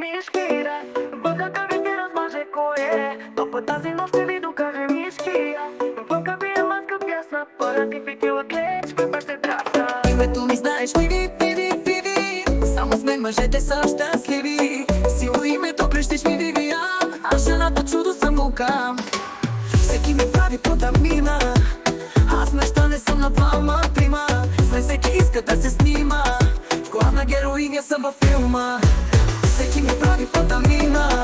мишкира. Бъдата ви ги размаже кое. То по тази нощ ще ви докаже мишкия. Вънка ви е маска бясна, пара ти фитила клечка, бе ще драсна. Името ми знаеш, Фиви, Фиви, Фиви. Само с мен мъжете са щастливи. Силно името крещиш ми, Вивиан. Аз жената чудо съм вулкан. Всеки ми прави подамина. Аз неща не съм на двама, трима. С мен всеки иска да се снима. Главна героиня съм във филма. Всеки ми прави подамина.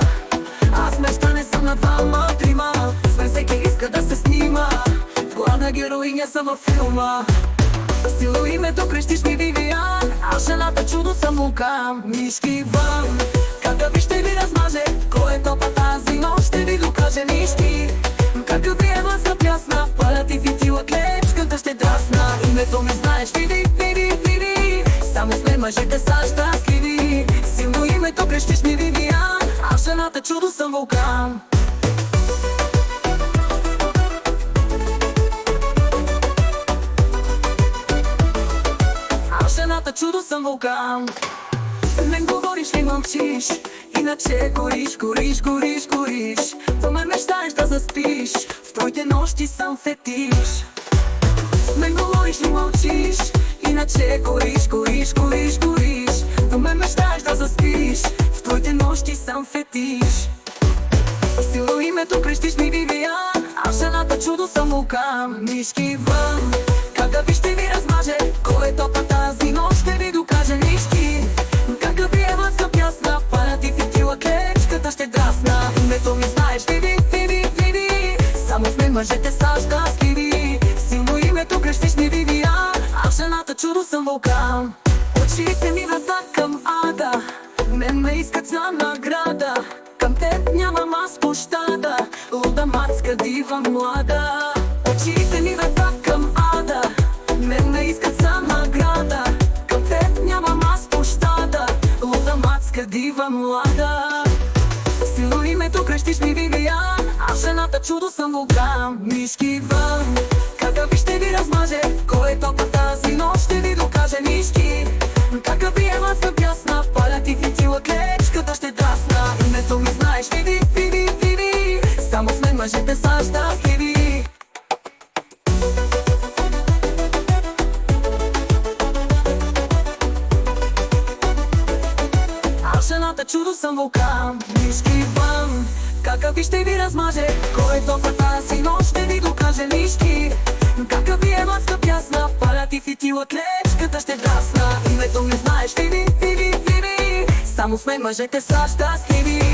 Аз неща не съм на двама, трима. С мен всеки иска да се снима. Главна героиня съм във филма. Силно името крещиш ми, Вивиан. Аз жената чудо съм вулкан. Мишки вън, какъв ви ще ви размаже. Кой е топа тази нощ ще ви докаже мишки. Какъв ви е маска пясна, палят и фитила клечката ще драсна. Името ми знаеш, Фиви, Фиви, Фиви. Само с мен мъжете са щастливи. Силно името крещиш ми, Вивиан. Аз жената чудо съм вулкан. Жената чудо съм вулкан. Не говориш ли мълчиш, иначе гориш, гориш, гориш, гориш. За мен мечтаеш да заспиш, в твоите нощи съм фетиш. С мен говориш ли мълчиш, иначе гориш, гориш, гориш, гориш. За мен мечтаеш да заспиш, в твоите нощи съм фетиш. Силно името крещиш ми, Вивиан. Аз жената чудо съм вулкан. Мишки вън, какъв ви ще ви размаже. Кой е топа тази нощ ще ви докаже мишки. Какъв ви е маска пясна, палят и фитила клечката ще драсна. Името ми знаеш, Фиви, Фиви, Фиви. Само с мен мъжете са щастливи. Силно името крещиш ми, Вивиан. Аз жената чудо съм вулкан. Очите ми врата към ада, мен ме искат за награда. Към теб нямам аз пощада, луда мацка дива млада. Очите ми врата към ада, мен ме искат за награда. Към теб нямам аз пощада, луда мацка дива млада. Силно името крещиш ми, Вивиан. Аз жената чудо съм вулкан. Мишки вън, какъв ви ще ви размаже. Кой е топа тази нощ ще ви докаже мишки. Какъв ви е маска пясна, палят и фитила клечката ще драсна. Името ми знаеш, Фиви, Фиви, Фиви. Само с мен мъжете са щастливи. Аз жената чудо съм вулкан. Мишки вън, какъв ви ще ви размаже. Кой е топа тази нощ ще ви докаже мишки. Какъв ви е маска пясна, палят и фитила клечката ще драсна. Името ми знаеш, Фиви, Фиви, Фиви. Само с мен мъжете са щастливи.